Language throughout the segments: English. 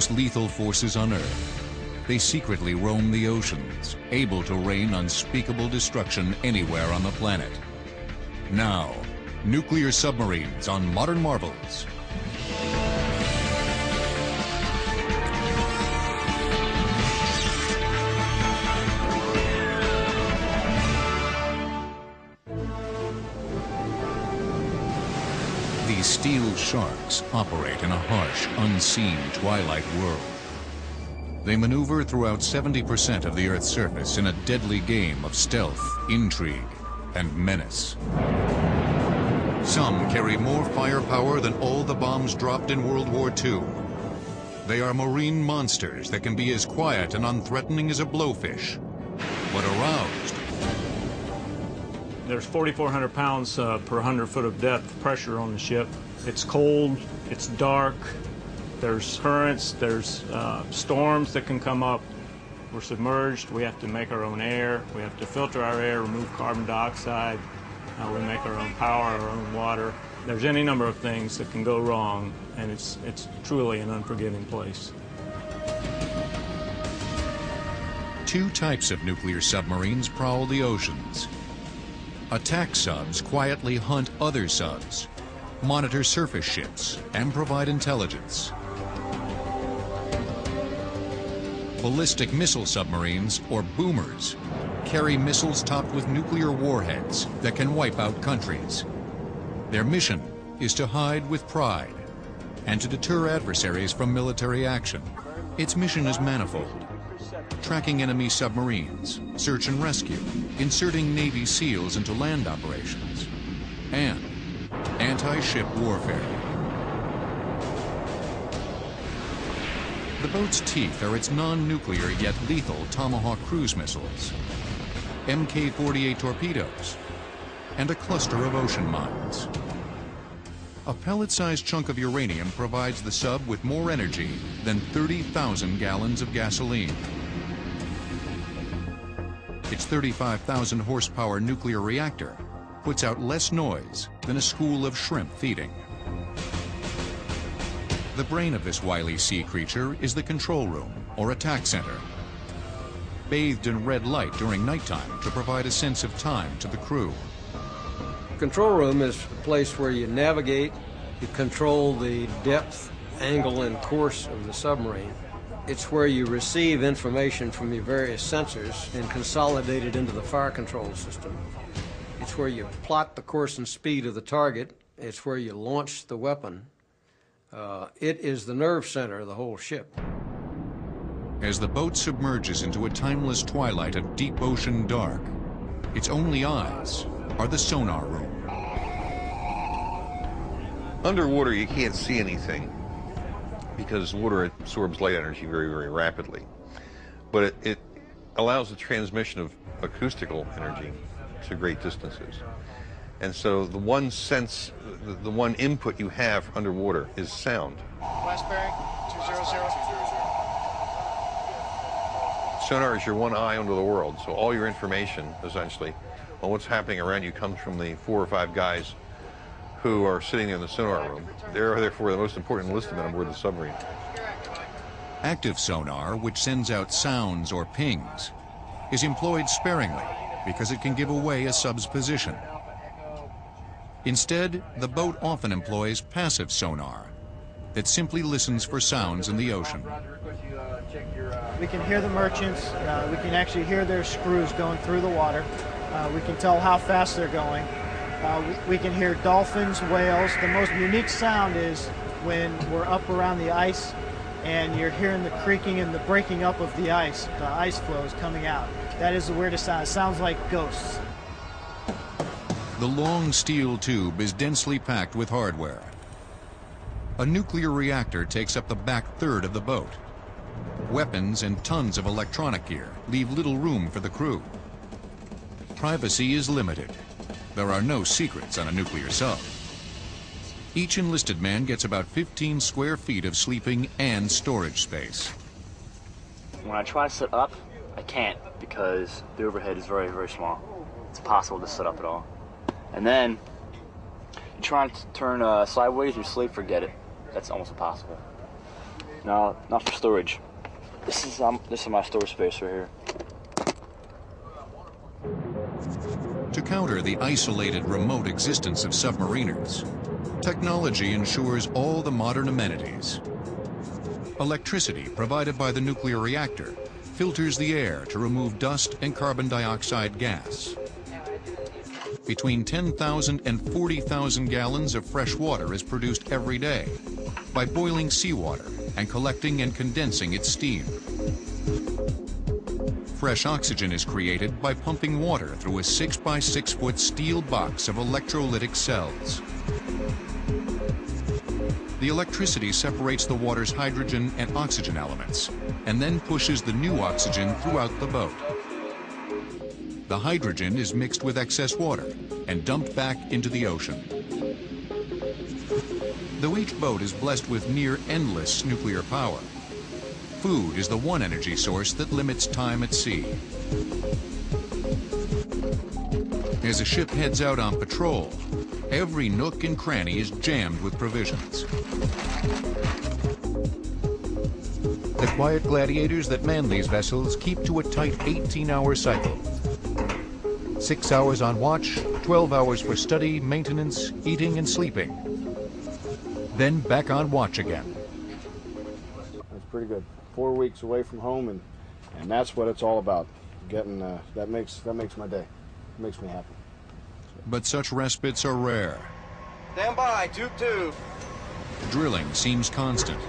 most lethal forces on Earth. They secretly roam the oceans, able to rain unspeakable destruction anywhere on the planet. Now, nuclear submarines on Modern Marvels. These steel sharks operate in a harsh, unseen twilight world. They maneuver throughout 70% of the Earth's surface in a deadly game of stealth, intrigue, and menace. Some carry more firepower than all the bombs dropped in World War II. They are marine monsters that can be as quiet and unthreatening as a blowfish, but aroused. There's 4,400 pounds per 100 foot of depth pressure on the ship. It's cold, it's dark, there's currents, there's storms that can come up. We're submerged, we have to make our own air, we have to filter our air, remove carbon dioxide, we make our own power, our own water. There's any number of things that can go wrong, and it's truly an unforgiving place. Two types of nuclear submarines prowl the oceans. Attack subs quietly hunt other subs, monitor surface ships, and provide intelligence. Ballistic missile submarines, or boomers, carry missiles topped with nuclear warheads that can wipe out countries. Their mission is to hide with pride and to deter adversaries from military action. Its mission is manifold: tracking enemy submarines, search and rescue, inserting Navy SEALs into land operations, and anti-ship warfare. The boat's teeth are its non-nuclear yet lethal Tomahawk cruise missiles, Mk-48 torpedoes, and a cluster of ocean mines. A pellet-sized chunk of uranium provides the sub with more energy than 30,000 gallons of gasoline. Its 35,000 horsepower nuclear reactor puts out less noise than a school of shrimp feeding. The brain of this wily sea creature is the control room, or attack center, bathed in red light during nighttime to provide a sense of time to the crew. Control room is a place where you navigate, you control the depth, angle, and course of the submarine. It's where you receive information from your various sensors and consolidate it into the fire control system. It's where you plot the course and speed of the target. It's where you launch the weapon. It is the nerve center of the whole ship. As the boat submerges into a timeless twilight of deep ocean dark, its only eyes are the sonar room. Underwater, you can't see anything because water absorbs light energy very, very rapidly. But it allows the transmission of acoustical energy to great distances. And so the one sense, the one input you have underwater is sound. West bearing, 200. Sonar is your one eye onto the world, so all your information, essentially, on what's happening around you comes from the 4 or 5 guys who are sitting in the sonar room. They're therefore the most important enlisted men on board the submarine. Active sonar, which sends out sounds or pings, is employed sparingly because it can give away a sub's position. Instead, the boat often employs passive sonar that simply listens for sounds in the ocean. We can hear the merchants. We can actually hear their screws going through the water. We can tell how fast they're going. We can hear dolphins, whales. The most unique sound is when we're up around the ice and you're hearing the creaking and the breaking up of the ice flows coming out. That is the weirdest sound. It sounds like ghosts. The long steel tube is densely packed with hardware. A nuclear reactor takes up the back third of the boat. Weapons and tons of electronic gear leave little room for the crew. Privacy is limited. There are no secrets on a nuclear sub. Each enlisted man gets about 15 square feet of sleeping and storage space. When I try to sit up, I can't because the overhead is very, very small. It's impossible to sit up at all. And then you try to turn sideways, you sleep, forget it. That's almost impossible. No, not for storage. This is my storage space right here. To counter the isolated, remote existence of submariners, technology ensures all the modern amenities. Electricity provided by the nuclear reactor filters the air to remove dust and carbon dioxide gas. Between 10,000 and 40,000 gallons of fresh water is produced every day by boiling seawater and collecting and condensing its steam. Fresh oxygen is created by pumping water through a 6 by 6 foot steel box of electrolytic cells. The electricity separates the water's hydrogen and oxygen elements and then pushes the new oxygen throughout the boat. The hydrogen is mixed with excess water and dumped back into the ocean. Though each boat is blessed with near endless nuclear power, food is the one energy source that limits time at sea. As a ship heads out on patrol, every nook and cranny is jammed with provisions. The quiet gladiators that man these vessels keep to a tight 18-hour cycle. 6 hours on watch, 12 hours for study, maintenance, eating, and sleeping. Then back on watch again. That's pretty good. 4 weeks away from home, and that's what it's all about. Getting that makes my day. It makes me happy. But such respites are rare. Stand by, tube 2. Drilling seems constant.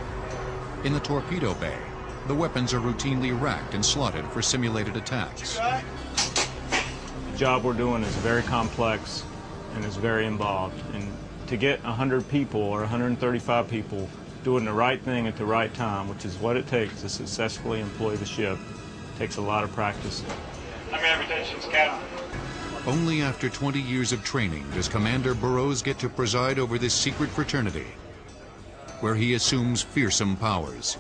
In the torpedo bay, the weapons are routinely racked and slotted for simulated attacks. The job we're doing is very complex and is very involved. And to get 100 people or 135 people doing the right thing at the right time, which is what it takes to successfully employ the ship, takes a lot of practice. I'm in retentions, Captain. Only after 20 years of training does Commander Burroughs get to preside over this secret fraternity, where he assumes fearsome powers.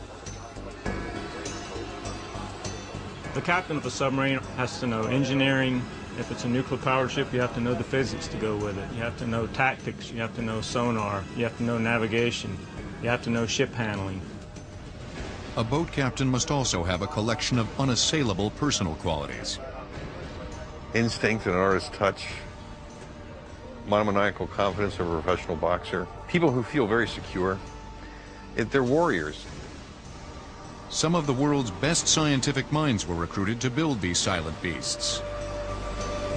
The captain of a submarine has to know engineering. If it's a nuclear-powered ship, you have to know the physics to go with it. You have to know tactics. You have to know sonar. You have to know navigation. You have to know ship handling. A boat captain must also have a collection of unassailable personal qualities. Instinct and artist touch, monomaniacal confidence of a professional boxer, people who feel very secure. They're warriors. Some of the world's best scientific minds were recruited to build these silent beasts.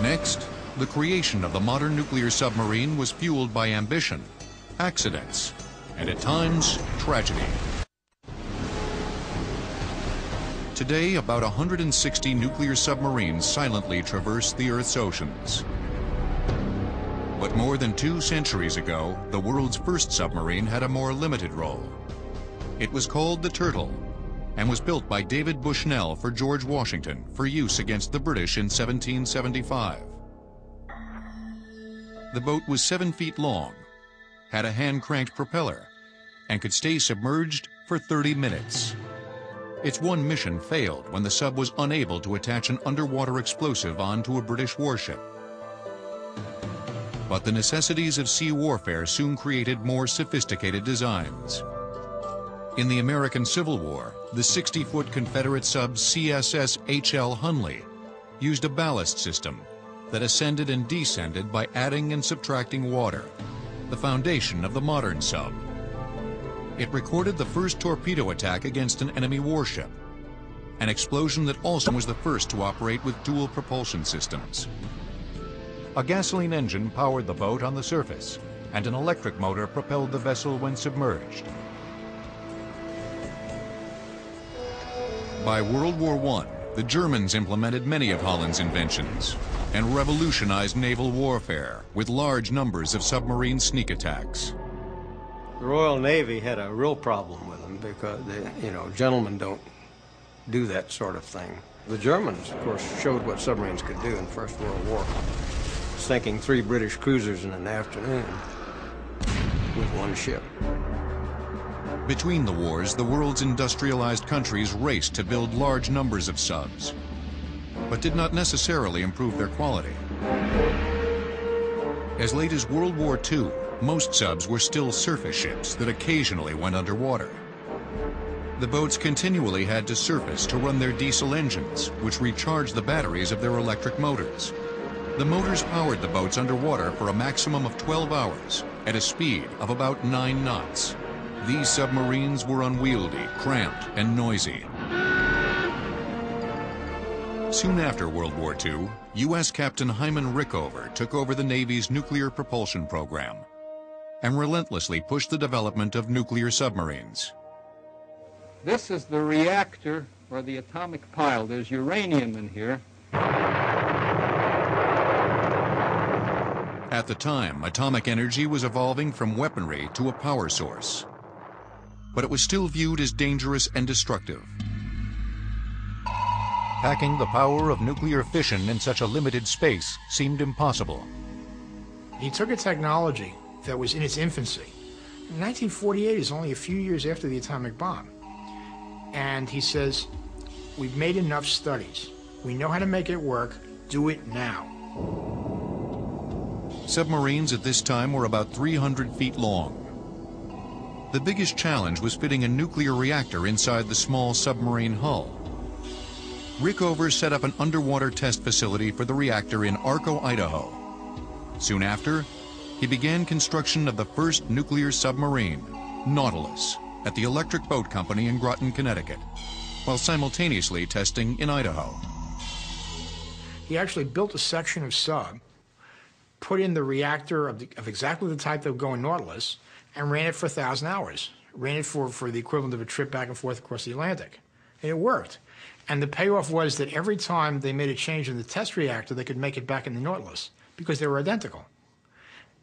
Next, the creation of the modern nuclear submarine was fueled by ambition, accidents, and at times, tragedy. Today, about 160 nuclear submarines silently traverse the Earth's oceans. But more than 2 centuries ago, the world's first submarine had a more limited role. It was called the Turtle and was built by David Bushnell for George Washington for use against the British in 1775. The boat was 7 feet long, had a hand-cranked propeller, and could stay submerged for 30 minutes. Its one mission failed when the sub was unable to attach an underwater explosive onto a British warship. But the necessities of sea warfare soon created more sophisticated designs. In the American Civil War, the 60-foot Confederate sub CSS H.L. Hunley used a ballast system that ascended and descended by adding and subtracting water, the foundation of the modern sub. It recorded the first torpedo attack against an enemy warship, an explosion that also was the first to operate with dual propulsion systems. A gasoline engine powered the boat on the surface, and an electric motor propelled the vessel when submerged. By World War I, the Germans implemented many of Holland's inventions and revolutionized naval warfare with large numbers of submarine sneak attacks. The Royal Navy had a real problem with them because, gentlemen don't do that sort of thing. The Germans, of course, showed what submarines could do in the First World War, sinking 3 British cruisers in an afternoon with one ship. Between the wars, the world's industrialized countries raced to build large numbers of subs, but did not necessarily improve their quality. As late as World War II, most subs were still surface ships that occasionally went underwater. The boats continually had to surface to run their diesel engines, which recharged the batteries of their electric motors. The motors powered the boats underwater for a maximum of 12 hours at a speed of about 9 knots. These submarines were unwieldy, cramped, and noisy. Soon after World War II, U.S. Captain Hyman Rickover took over the Navy's nuclear propulsion program and relentlessly pushed the development of nuclear submarines. This is the reactor, or the atomic pile. There's uranium in here. At the time, atomic energy was evolving from weaponry to a power source. But it was still viewed as dangerous and destructive. Packing the power of nuclear fission in such a limited space seemed impossible. He took a technology that was in its infancy. 1948 is only a few years after the atomic bomb. And he says, we've made enough studies. We know how to make it work. Do it now. Submarines at this time were about 300 feet long. The biggest challenge was fitting a nuclear reactor inside the small submarine hull. Rickover set up an underwater test facility for the reactor in Arco, Idaho. Soon after, he began construction of the first nuclear submarine, Nautilus, at the Electric Boat Company in Groton, Connecticut, while simultaneously testing in Idaho. He actually built a section of sub, put in the reactor of exactly the type that would go in Nautilus, and ran it for 1,000 hours. Ran it for the equivalent of a trip back and forth across the Atlantic. And it worked. And the payoff was that every time they made a change in the test reactor, they could make it back in the Nautilus, because they were identical.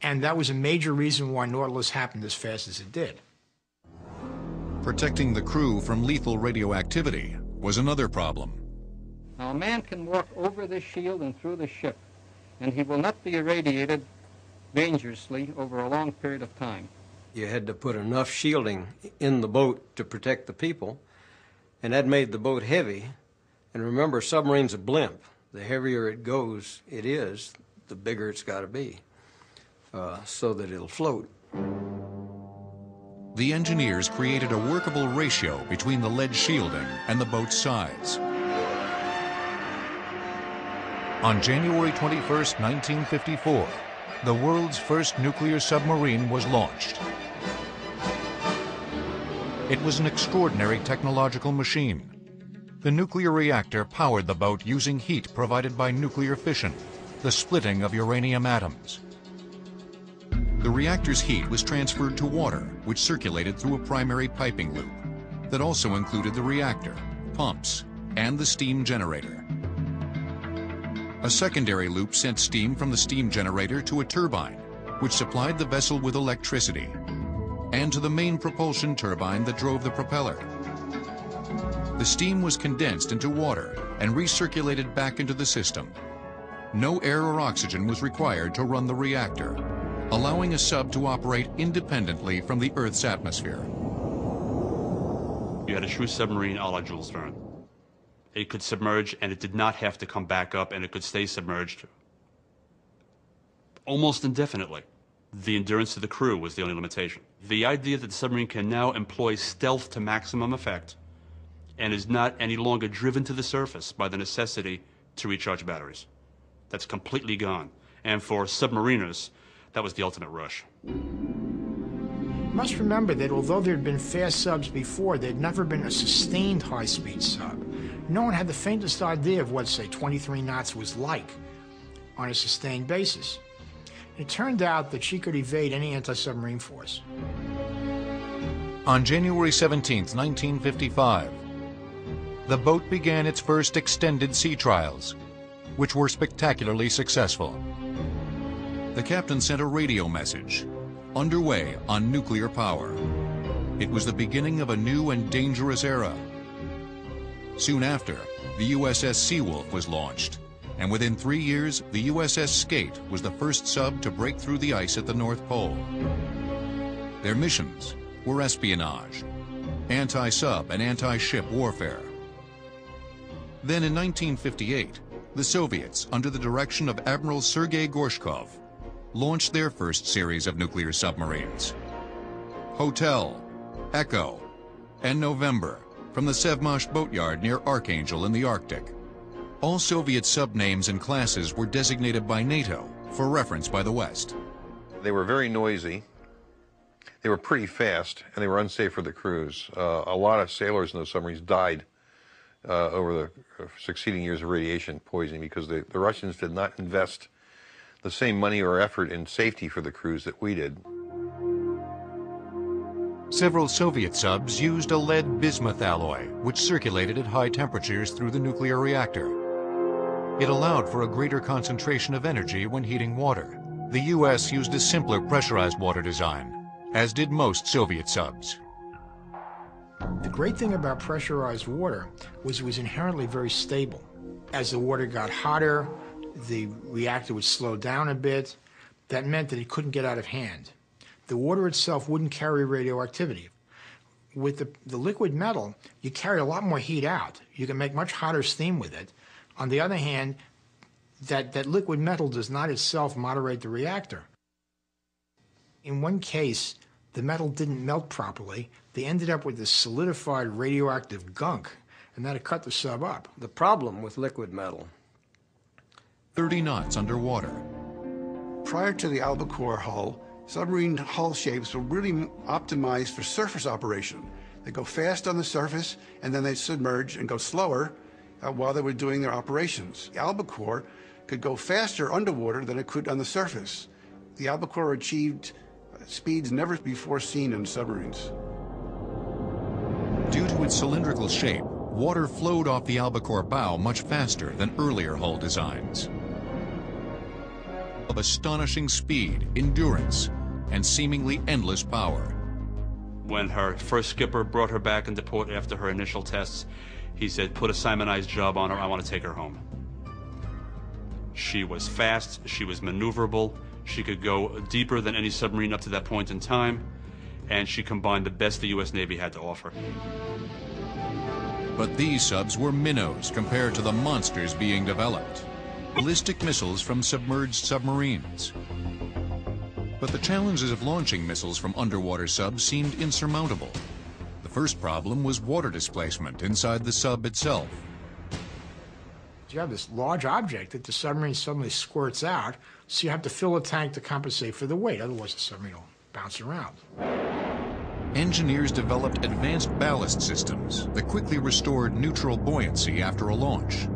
And that was a major reason why Nautilus happened as fast as it did. Protecting the crew from lethal radioactivity was another problem. Now, a man can walk over the shield and through the ship, and he will not be irradiated dangerously over a long period of time. You had to put enough shielding in the boat to protect the people, and that made the boat heavy. And remember, submarine's a blimp. The heavier it goes, the bigger it's got to be, so that it'll float. The engineers created a workable ratio between the lead shielding and the boat's size. On January 21st, 1954, the world's first nuclear submarine was launched. It was an extraordinary technological machine. The nuclear reactor powered the boat using heat provided by nuclear fission, the splitting of uranium atoms. The reactor's heat was transferred to water, which circulated through a primary piping loop that also included the reactor, pumps, and the steam generator. A secondary loop sent steam from the steam generator to a turbine, which supplied the vessel with electricity, and to the main propulsion turbine that drove the propeller. The steam was condensed into water and recirculated back into the system. No air or oxygen was required to run the reactor, allowing a sub to operate independently from the Earth's atmosphere. You had a true submarine a la Jules Verne. It could submerge, and it did not have to come back up, and it could stay submerged almost indefinitely. The endurance of the crew was the only limitation. The idea that the submarine can now employ stealth to maximum effect and is not any longer driven to the surface by the necessity to recharge batteries. That's completely gone. And for submariners, that was the ultimate rush. You must remember that although there had been fast subs before, there had never been a sustained high-speed sub. No one had the faintest idea of what, say, 23 knots was like on a sustained basis. It turned out that she could evade any anti-submarine force. On January 17, 1955, the boat began its first extended sea trials, which were spectacularly successful. The captain sent a radio message, underway on nuclear power. It was the beginning of a new and dangerous era. Soon after, the USS Seawolf was launched, and within 3 years, the USS Skate was the first sub to break through the ice at the North Pole. Their missions were espionage, anti-sub and anti-ship warfare. Then in 1958, the Soviets, under the direction of Admiral Sergei Gorshkov, launched their first series of nuclear submarines. Hotel, Echo, and November from the Sevmash boatyard near Archangel in the Arctic. All Soviet sub-names and classes were designated by NATO for reference by the West. They were very noisy, they were pretty fast, and they were unsafe for the crews. A lot of sailors in those submarines died over the succeeding years of radiation poisoning because the Russians did not invest the same money or effort in safety for the crews that we did. Several Soviet subs used a lead bismuth alloy, which circulated at high temperatures through the nuclear reactor. It allowed for a greater concentration of energy when heating water. The U.S. used a simpler pressurized water design, as did most Soviet subs. The great thing about pressurized water was it was inherently very stable. As the water got hotter, the reactor would slow down a bit. That meant that it couldn't get out of hand. The water itself wouldn't carry radioactivity. With the liquid metal, you carry a lot more heat out. You can make much hotter steam with it. On the other hand, that liquid metal does not itself moderate the reactor. In one case, the metal didn't melt properly. They ended up with this solidified radioactive gunk, and that had cut the sub up. The problem with liquid metal. 30 knots underwater. Prior to the albacore hull, submarine hull shapes were really optimized for surface operation. They go fast on the surface, and then they submerge and go slower while they were doing their operations. The albacore could go faster underwater than it could on the surface. The albacore achieved speeds never before seen in submarines. Due to its cylindrical shape, water flowed off the albacore bow much faster than earlier hull designs. Of astonishing speed, endurance, and seemingly endless power. When her first skipper brought her back into port after her initial tests, he said, "Put a Simonized job on her, I want to take her home." She was fast, she was maneuverable, she could go deeper than any submarine up to that point in time, and she combined the best the U.S. Navy had to offer. But these subs were minnows compared to the monsters being developed. Ballistic missiles from submerged submarines. But the challenges of launching missiles from underwater subs seemed insurmountable. The first problem was water displacement inside the sub itself. You have this large object that the submarine suddenly squirts out, so you have to fill a tank to compensate for the weight, otherwise the submarine will bounce around. Engineers developed advanced ballast systems that quickly restored neutral buoyancy after a launch,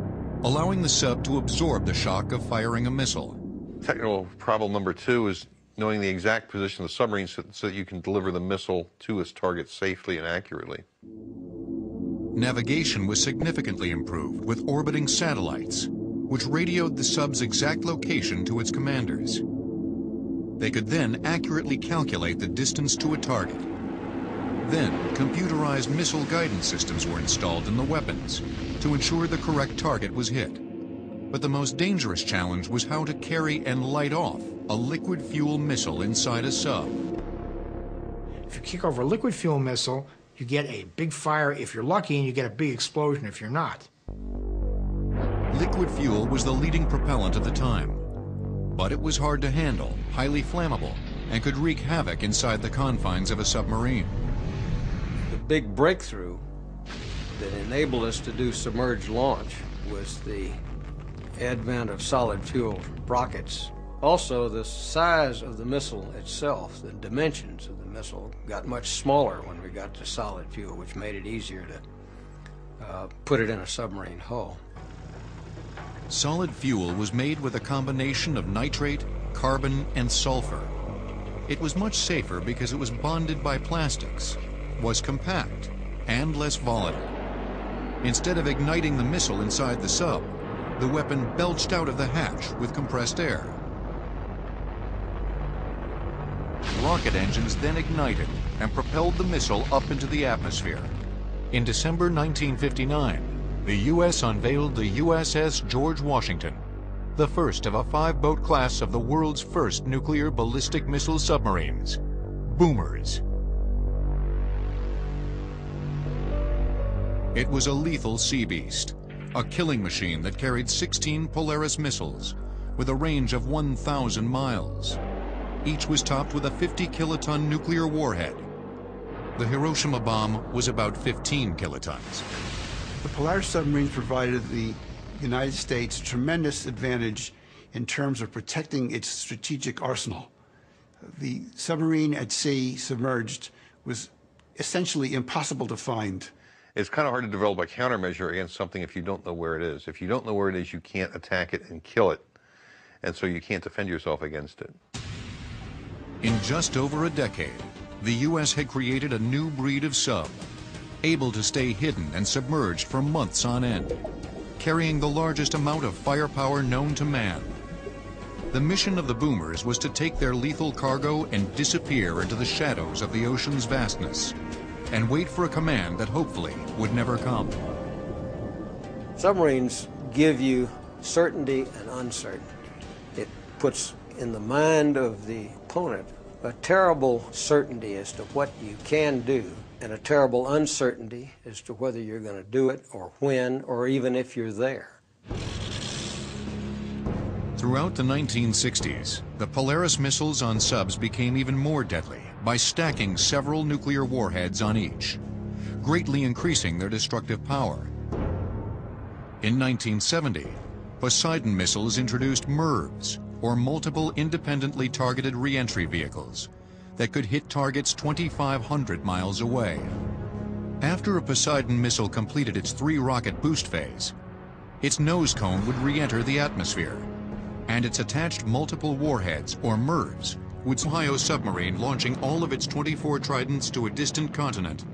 allowing the sub to absorb the shock of firing a missile. Technical problem number 2 is knowing the exact position of the submarine so that you can deliver the missile to its target safely and accurately. Navigation was significantly improved with orbiting satellites, which radioed the sub's exact location to its commanders. They could then accurately calculate the distance to a target. Then, computerized missile guidance systems were installed in the weapons to ensure the correct target was hit. But the most dangerous challenge was how to carry and light off a liquid fuel missile inside a sub. If you kick over a liquid fuel missile, you get a big fire if you're lucky, and you get a big explosion if you're not. Liquid fuel was the leading propellant of the time, but it was hard to handle, highly flammable, and could wreak havoc inside the confines of a submarine. The big breakthrough that enabled us to do submerged launch was the advent of solid fuel rockets. Also, the size of the missile itself, the dimensions of the missile, got much smaller when we got to solid fuel, which made it easier to put it in a submarine hull. Solid fuel was made with a combination of nitrate, carbon, and sulfur. It was much safer because it was bonded by plastics, was compact, and less volatile. Instead of igniting the missile inside the sub, the weapon belched out of the hatch with compressed air. Rocket engines then ignited and propelled the missile up into the atmosphere. In December 1959, the U.S. unveiled the USS George Washington, the first of a 5-boat class of the world's first nuclear ballistic missile submarines, boomers. It was a lethal sea beast, a killing machine that carried 16 Polaris missiles with a range of 1,000 miles. Each was topped with a 50-kiloton nuclear warhead. The Hiroshima bomb was about 15 kilotons. The Polaris submarines provided the United States tremendous advantage in terms of protecting its strategic arsenal. The submarine at sea, submerged, was essentially impossible to find. It's kind of hard to develop a countermeasure against something if you don't know where it is. If you don't know where it is, you can't attack it and kill it, and so you can't defend yourself against it. In just over a decade, the U.S. had created a new breed of sub, able to stay hidden and submerged for months on end, carrying the largest amount of firepower known to man. The mission of the boomers was to take their lethal cargo and disappear into the shadows of the ocean's vastness, and wait for a command that hopefully would never come. Submarines give you certainty and uncertainty. It puts in the mind of the opponent a terrible certainty as to what you can do, and a terrible uncertainty as to whether you're going to do it or when or even if you're there. Throughout the 1960s, the Polaris missiles on subs became even more deadly by stacking several nuclear warheads on each, greatly increasing their destructive power. In 1970, Poseidon missiles introduced MIRVs, or multiple independently targeted re-entry vehicles, that could hit targets 2,500 miles away. After a Poseidon missile completed its 3-rocket boost phase, its nose cone would re-enter the atmosphere, and its attached multiple warheads, or MIRVs, would Ohio submarine launching all of its 24 Tridents to a distant continent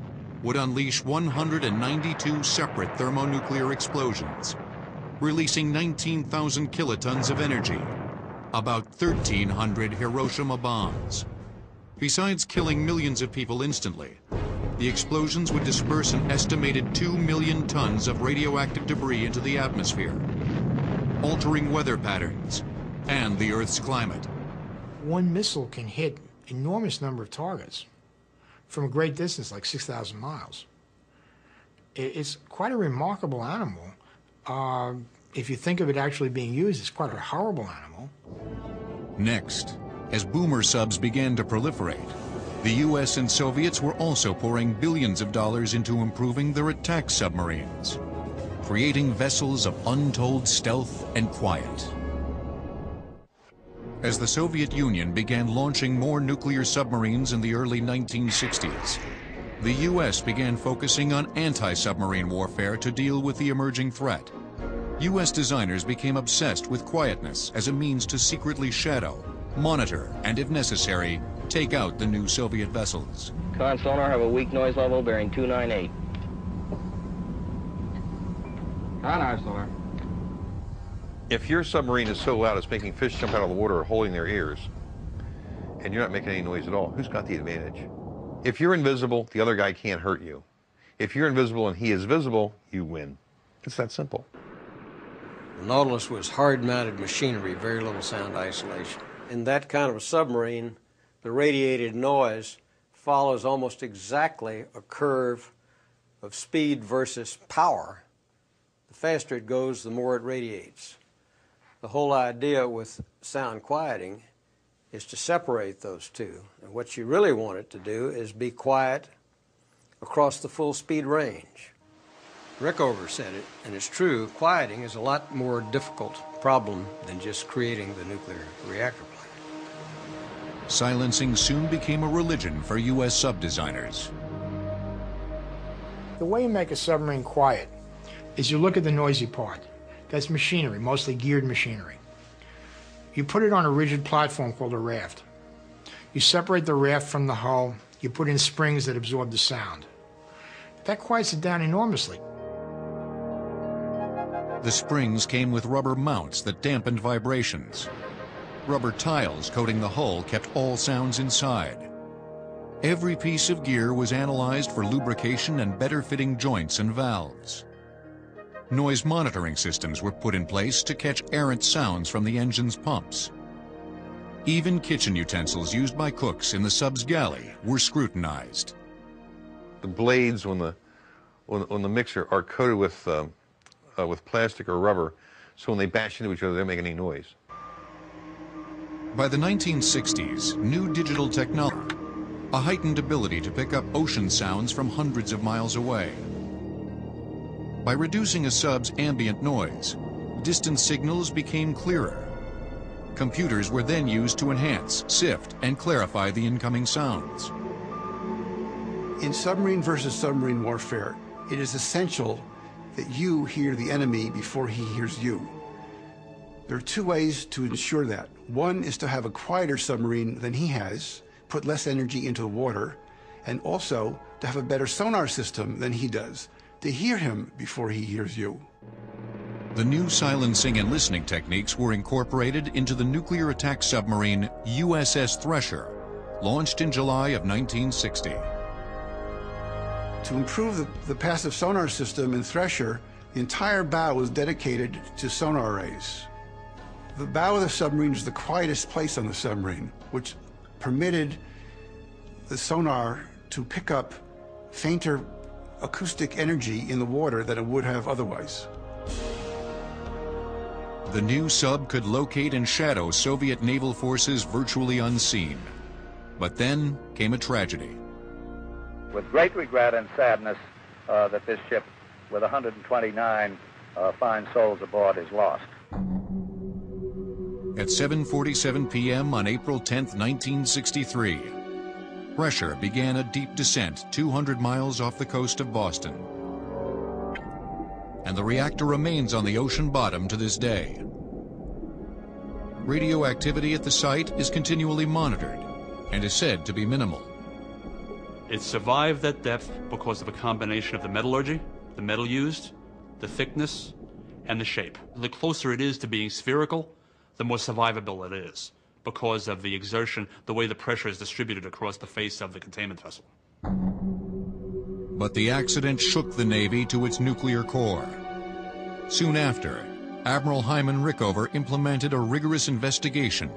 would unleash 192 separate thermonuclear explosions, releasing 19,000 kilotons of energy, about 1,300 Hiroshima bombs. Besides killing millions of people instantly, the explosions would disperse an estimated 2 million tons of radioactive debris into the atmosphere, altering weather patterns and the Earth's climate. One missile can hit an enormous number of targets from a great distance, like 6,000 miles. It's quite a remarkable animal. If you think of it actually being used, it's quite a horrible animal. Next, as boomer subs began to proliferate, the US and Soviets were also pouring billions of dollars into improving their attack submarines, creating vessels of untold stealth and quiet. As the Soviet Union began launching more nuclear submarines in the early 1960s, the US began focusing on anti-submarine warfare to deal with the emerging threat. US designers became obsessed with quietness as a means to secretly shadow, monitor, and if necessary, take out the new Soviet vessels. Con sonar have a weak noise level bearing 298. Con sonar. If your submarine is so loud it's making fish jump out of the water or holding their ears, and you're not making any noise at all, who's got the advantage? If you're invisible, the other guy can't hurt you. If you're invisible and he is visible, you win. It's that simple. The Nautilus was hard-mounted machinery, very little sound isolation. In that kind of a submarine, the radiated noise follows almost exactly a curve of speed versus power. The faster it goes, the more it radiates. The whole idea with sound quieting is to separate those two. And what you really want it to do is be quiet across the full speed range. Rickover said it, and it's true, quieting is a lot more difficult problem than just creating the nuclear reactor plant. Silencing soon became a religion for US sub designers. The way you make a submarine quiet is you look at the noisy part. That's machinery, mostly geared machinery. You put it on a rigid platform called a raft. You separate the raft from the hull. You put in springs that absorb the sound. That quiets it down enormously. The springs came with rubber mounts that dampened vibrations. Rubber tiles coating the hull kept all sounds inside. Every piece of gear was analyzed for lubrication and better fitting joints and valves. Noise monitoring systems were put in place to catch errant sounds from the engine's pumps. Even kitchen utensils used by cooks in the sub's galley were scrutinized. The blades on the mixer are coated with plastic or rubber, so when they bash into each other, they don't make any noise. By the 1960s, new digital technology a heightened ability to pick up ocean sounds from hundreds of miles away. By reducing a sub's ambient noise, distant signals became clearer. Computers were then used to enhance, sift, and clarify the incoming sounds. In submarine versus submarine warfare, it is essential that you hear the enemy before he hears you. There are two ways to ensure that. One is to have a quieter submarine than he has, put less energy into the water, and also to have a better sonar system than he does, to hear him before he hears you. The new silencing and listening techniques were incorporated into the nuclear attack submarine USS Thresher, launched in July of 1960. To improve the passive sonar system in Thresher, the entire bow was dedicated to sonar arrays. The bow of the submarine is the quietest place on the submarine, which permitted the sonar to pick up fainter acoustic energy in the water than it would have otherwise. The new sub could locate and shadow Soviet naval forces virtually unseen. But then came a tragedy. With great regret and sadness that this ship with 129 fine souls aboard is lost. At 7:47 p.m. on April 10, 1963, Thresher began a deep descent 200 miles off the coast of Boston. And the reactor remains on the ocean bottom to this day. Radioactivity at the site is continually monitored and is said to be minimal. It survived that depth because of a combination of the metallurgy, the metal used, the thickness, and the shape. The closer it is to being spherical, the more survivable it is because of the exertion, the way the pressure is distributed across the face of the containment vessel. But the accident shook the Navy to its nuclear core. Soon after, Admiral Hyman Rickover implemented a rigorous investigation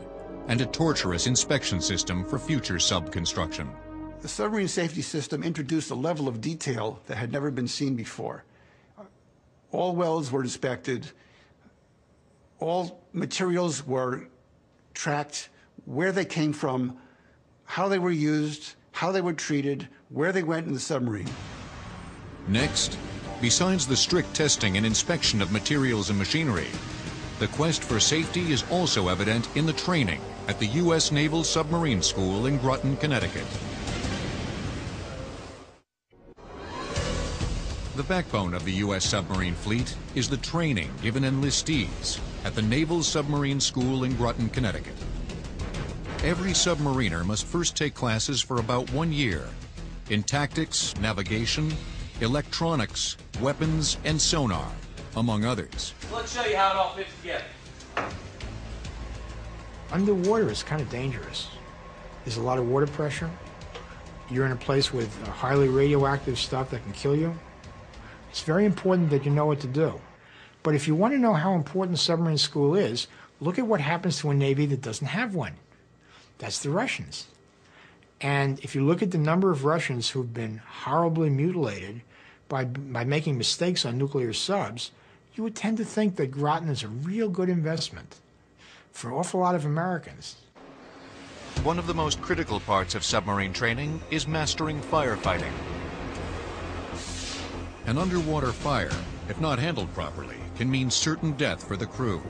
and a torturous inspection system for future sub construction. The submarine safety system introduced a level of detail that had never been seen before. All welds were inspected, all materials were tracked, where they came from, how they were used, how they were treated, where they went in the submarine. Next, besides the strict testing and inspection of materials and machinery, the quest for safety is also evident in the training at the U.S. Naval Submarine School in Groton, Connecticut. The backbone of the U.S. submarine fleet is the training given enlistees at the Naval Submarine School in Groton, Connecticut. Every submariner must first take classes for about 1 year in tactics, navigation, electronics, weapons, and sonar, among others. Let's show you how it all fits together. Underwater is kind of dangerous. There's a lot of water pressure. You're in a place with highly radioactive stuff that can kill you. It's very important that you know what to do. But if you want to know how important submarine school is, look at what happens to a Navy that doesn't have one. That's the Russians. And if you look at the number of Russians who've been horribly mutilated by making mistakes on nuclear subs, you would tend to think that Groton is a real good investment for an awful lot of Americans. One of the most critical parts of submarine training is mastering firefighting. An underwater fire, if not handled properly, can mean certain death for the crew.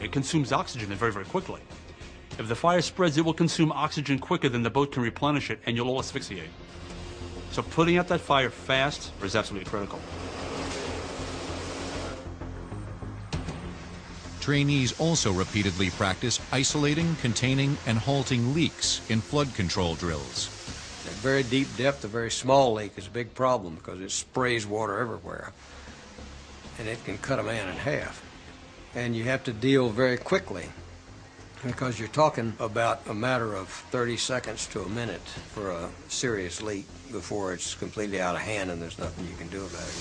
It consumes oxygen very, very quickly. If the fire spreads, it will consume oxygen quicker than the boat can replenish it, and you'll all asphyxiate. So putting out that fire fast is absolutely critical. Trainees also repeatedly practice isolating, containing, and halting leaks in flood control drills. At very deep depth, a very small leak is a big problem because it sprays water everywhere, and it can cut a man in half. And you have to deal very quickly because you're talking about a matter of 30 seconds to a minute for a serious leak before it's completely out of hand and there's nothing you can do about it.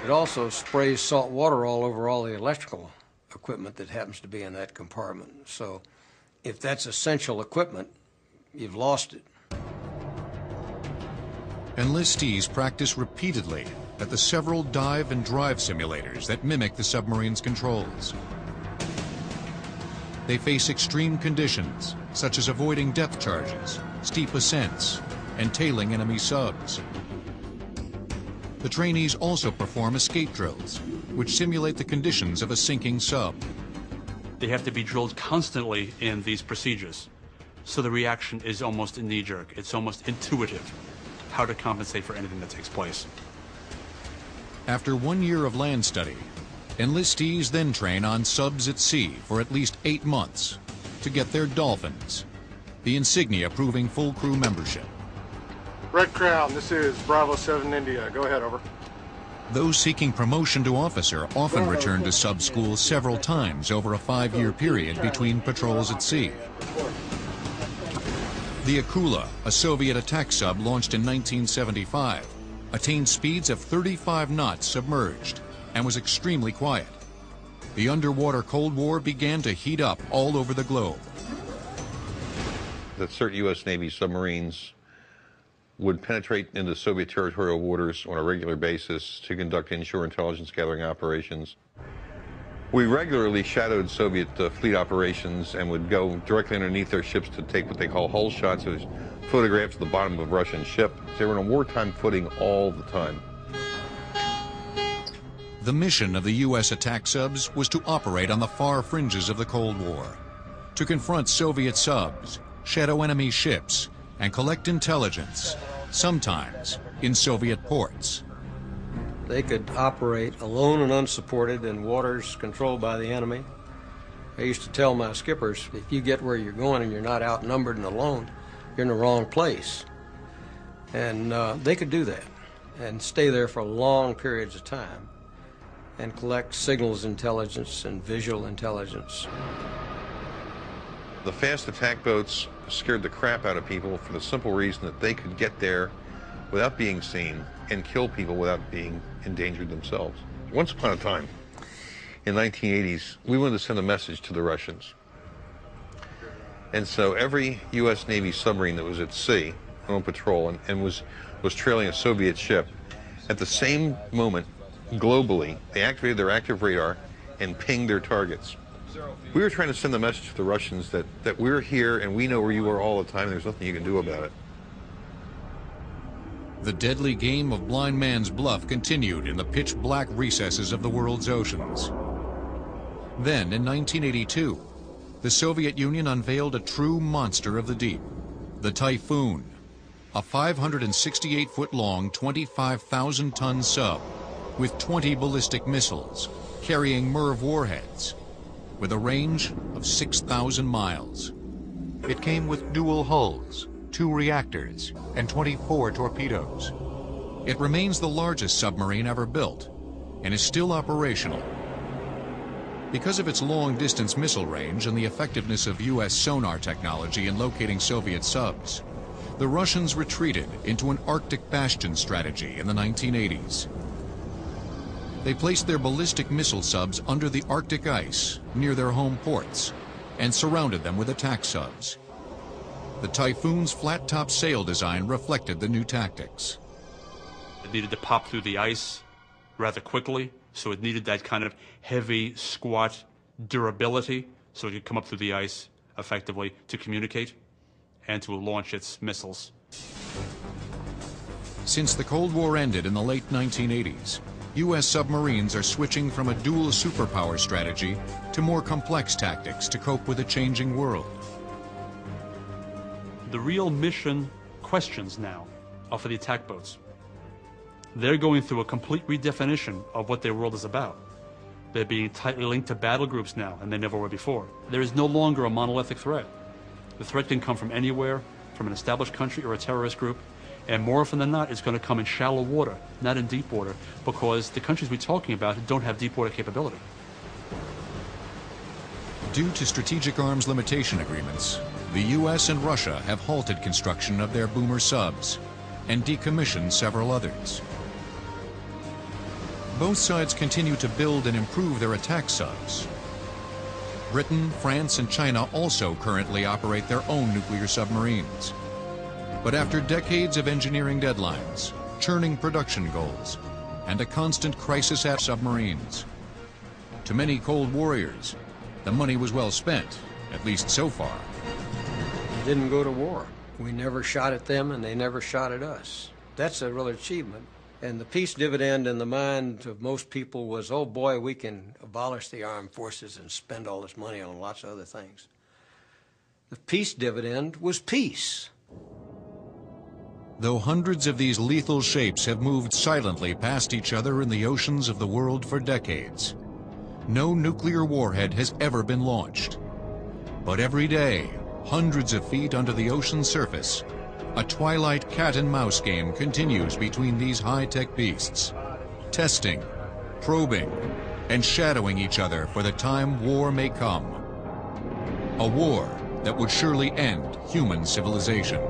It also sprays salt water all over all the electrical equipment that happens to be in that compartment. So if that's essential equipment, you've lost it. Enlistees practice repeatedly at the several dive and drive simulators that mimic the submarine's controls. They face extreme conditions, such as avoiding depth charges, steep ascents, and tailing enemy subs. The trainees also perform escape drills, which simulate the conditions of a sinking sub. They have to be drilled constantly in these procedures. So the reaction is almost a knee-jerk. It's almost intuitive how to compensate for anything that takes place. After 1 year of land study, enlistees then train on subs at sea for at least 8 months to get their dolphins, the insignia proving full crew membership. Red Crown, this is Bravo 7 India. Go ahead, over. Those seeking promotion to officer often return to sub school several times over a 5-year period between patrols at sea. The Akula, a Soviet attack sub launched in 1975, attained speeds of 35 knots submerged and was extremely quiet. The underwater Cold War began to heat up all over the globe. That certain U.S. Navy submarines would penetrate into Soviet territorial waters on a regular basis to conduct inshore intelligence gathering operations. We regularly shadowed Soviet fleet operations and would go directly underneath their ships to take what they call hull shots, so photographs of the bottom of a Russian ship. They were on a wartime footing all the time. The mission of the U.S. attack subs was to operate on the far fringes of the Cold War, to confront Soviet subs, shadow enemy ships, and collect intelligence, sometimes in Soviet ports. They could operate alone and unsupported in waters controlled by the enemy. I used to tell my skippers, if you get where you're going and you're not outnumbered and alone, you're in the wrong place. And they could do that and stay there for long periods of time and collect signals intelligence and visual intelligence. The fast attack boats scared the crap out of people for the simple reason that they could get there without being seen and kill people without being endangered themselves. Once upon a time, in the 1980s, we wanted to send a message to the Russians. And so every U.S. Navy submarine that was at sea, on patrol, and was trailing a Soviet ship, at the same moment, globally, they activated their active radar and pinged their targets. We were trying to send the message to the Russians that we're here and we know where you are all the time and there's nothing you can do about it. The deadly game of blind man's bluff continued in the pitch-black recesses of the world's oceans. Then, in 1982, the Soviet Union unveiled a true monster of the deep, the Typhoon, a 568-foot-long, 25,000-ton sub with 20 ballistic missiles carrying MIRV warheads, with a range of 6,000 miles. It came with dual hulls, 2 reactors, and 24 torpedoes. It remains the largest submarine ever built and is still operational. Because of its long-distance missile range and the effectiveness of U.S. sonar technology in locating Soviet subs, the Russians retreated into an Arctic bastion strategy in the 1980s. They placed their ballistic missile subs under the Arctic ice near their home ports and surrounded them with attack subs. The Typhoon's flat-top sail design reflected the new tactics. It needed to pop through the ice rather quickly, so it needed that kind of heavy, squat durability so it could come up through the ice effectively to communicate and to launch its missiles. Since the Cold War ended in the late 1980s, U.S. submarines are switching from a dual superpower strategy to more complex tactics to cope with a changing world. The real mission questions now are for the attack boats. They're going through a complete redefinition of what their world is about. They're being tightly linked to battle groups now, and they never were before. There is no longer a monolithic threat. The threat can come from anywhere, from an established country or a terrorist group, and more often than not, it's going to come in shallow water, not in deep water, because the countries we're talking about don't have deep water capability. Due to strategic arms limitation agreements, the U.S. and Russia have halted construction of their boomer subs and decommissioned several others. Both sides continue to build and improve their attack subs. Britain, France, and China also currently operate their own nuclear submarines. But after decades of engineering deadlines, churning production goals, and a constant crisis at submarines, to many Cold Warriors, the money was well spent at least so far. We didn't go to war. We never shot at them, and they never shot at us. That's a real achievement. And the peace dividend in the mind of most people was, oh boy, we can abolish the armed forces and spend all this money on lots of other things. The peace dividend was peace. Though hundreds of these lethal shapes have moved silently past each other in the oceans of the world for decades, no nuclear warhead has ever been launched. But every day, hundreds of feet under the ocean's surface, a twilight cat-and-mouse game continues between these high-tech beasts, testing, probing, and shadowing each other for the time war may come. A war that would surely end human civilization.